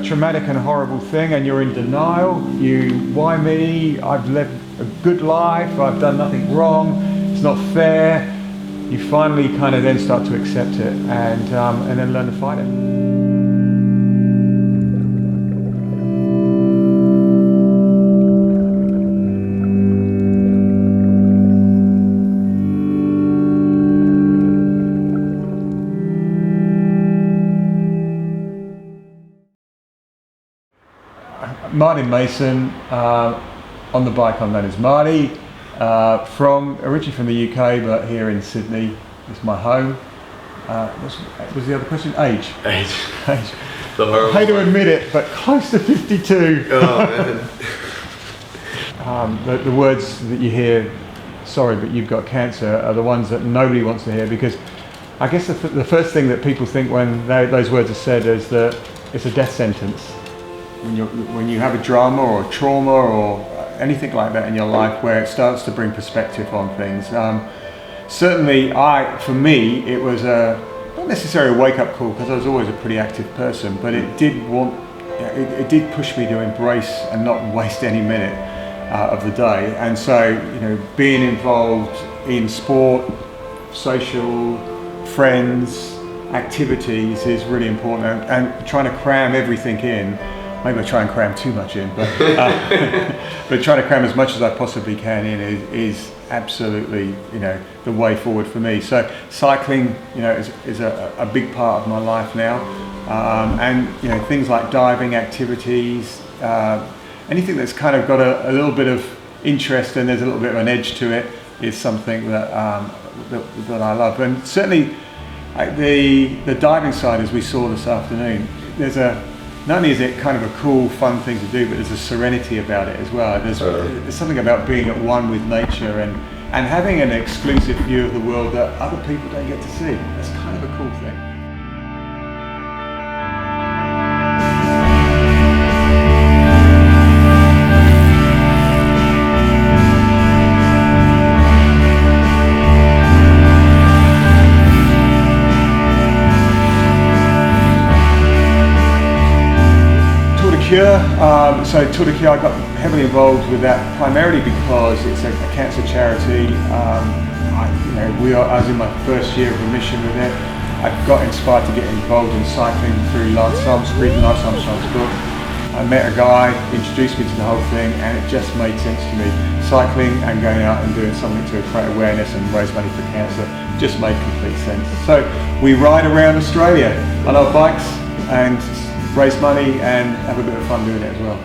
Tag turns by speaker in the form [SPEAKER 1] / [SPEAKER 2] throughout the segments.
[SPEAKER 1] traumatic and horrible thing and you're in denial. Why me? I've lived a good life, I've done nothing wrong, it's not fair. You finally kind of then start to accept it and then learn to fight it. Martin Mason, on the bike I'm known as Marty, originally from the UK but here in Sydney, it's my home. What was the other question? Age.
[SPEAKER 2] Age.
[SPEAKER 1] I hate to admit it, but close to 52.
[SPEAKER 2] Oh,
[SPEAKER 1] man. The words that you hear, sorry but you've got cancer, are the ones that nobody wants to hear, because I guess the first thing that people think when those words are said is that it's a death sentence. When you have a drama or a trauma or anything like that in your life where it starts to bring perspective on things. Certainly for me, it was not necessarily a wake-up call, because I was always a pretty active person, but it did push me to embrace and not waste any minute of the day. And so, being involved in sport, social, friends, activities is really important, and trying to cram everything in. Maybe I try and cram too much in, but trying to cram as much as I possibly can in is absolutely, the way forward for me. So cycling, is a big part of my life now, and things like diving activities, anything that's kind of got a little bit of interest and there's a little bit of an edge to it is something that I love. And certainly, the diving side, as we saw this afternoon, not only is it kind of a cool, fun thing to do, but there's a serenity about it as well. There's something about being at one with nature and having an exclusive view of the world that other people don't get to see. That's kind of a cool thing. So Tour de Cure, I got heavily involved with that primarily because it's a cancer charity. I was in my first year of remission with it. I got inspired to get involved in cycling through Lance Armstrong's book. I met a guy, introduced me to the whole thing, and it just made sense to me. Cycling and going out and doing something to create awareness and raise money for cancer just made complete sense. So we ride around Australia on our bikes and raise money and have a bit of fun doing it as well.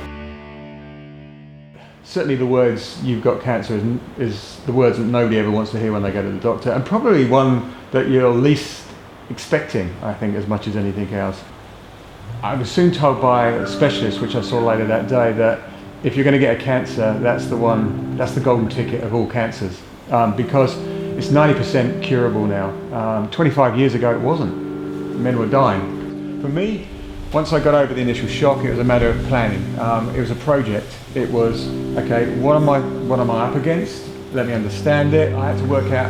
[SPEAKER 1] Certainly the words "you've got cancer" is the words that nobody ever wants to hear when they go to the doctor, and probably one that you're least expecting, I think, as much as anything else. I was soon told by a specialist, which I saw later that day, that if you're going to get a cancer, that's the golden ticket of all cancers, because it's 90% curable now. 25 years ago it wasn't. Men were dying. For me, once I got over the initial shock, it was a matter of planning. It was a project. It was, okay, what am I up against? Let me understand it. I had to work out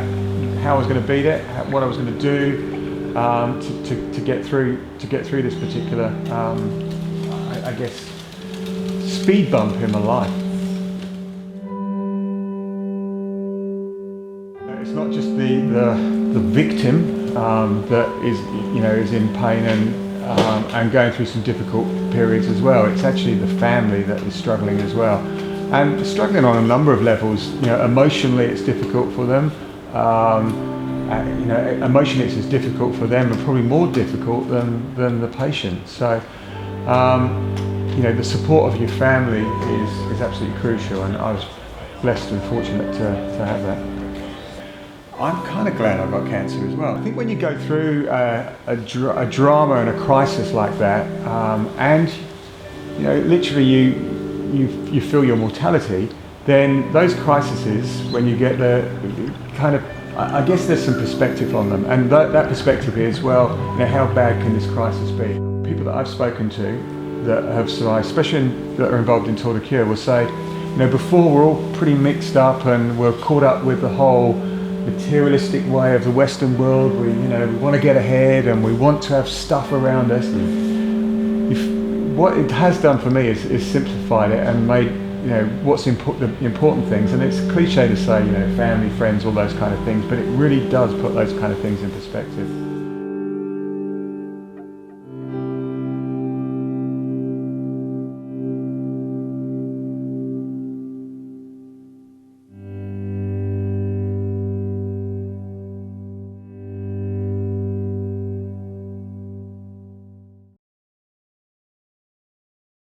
[SPEAKER 1] how I was going to beat it, what I was going to do to get through this particular, I guess, speed bump in my life. It's not just the victim that is in pain and going through some difficult periods as well. It's actually the family that is struggling as well, and struggling on a number of levels. Emotionally it's difficult for them. Emotionally it's as difficult for them, and probably more difficult than the patient. So the support of your family is absolutely crucial, and I was blessed and fortunate to have that. I'm kind of glad I got cancer as well. I think when you go through a drama and a crisis like that, and literally you feel your mortality, then those crises, when you get the kind of, I guess there's some perspective on them, and that perspective is, well, how bad can this crisis be? People that I've spoken to that have survived, especially that are involved in Tour de Cure, will say, before we're all pretty mixed up and we're caught up with the whole materialistic way of the Western world. We want to get ahead and we want to have stuff around us. what it has done for me is simplified it and made, you know, what's the important things. And it's cliche to say, you know, family, friends, all those kind of things, but it really does put those kind of things in perspective.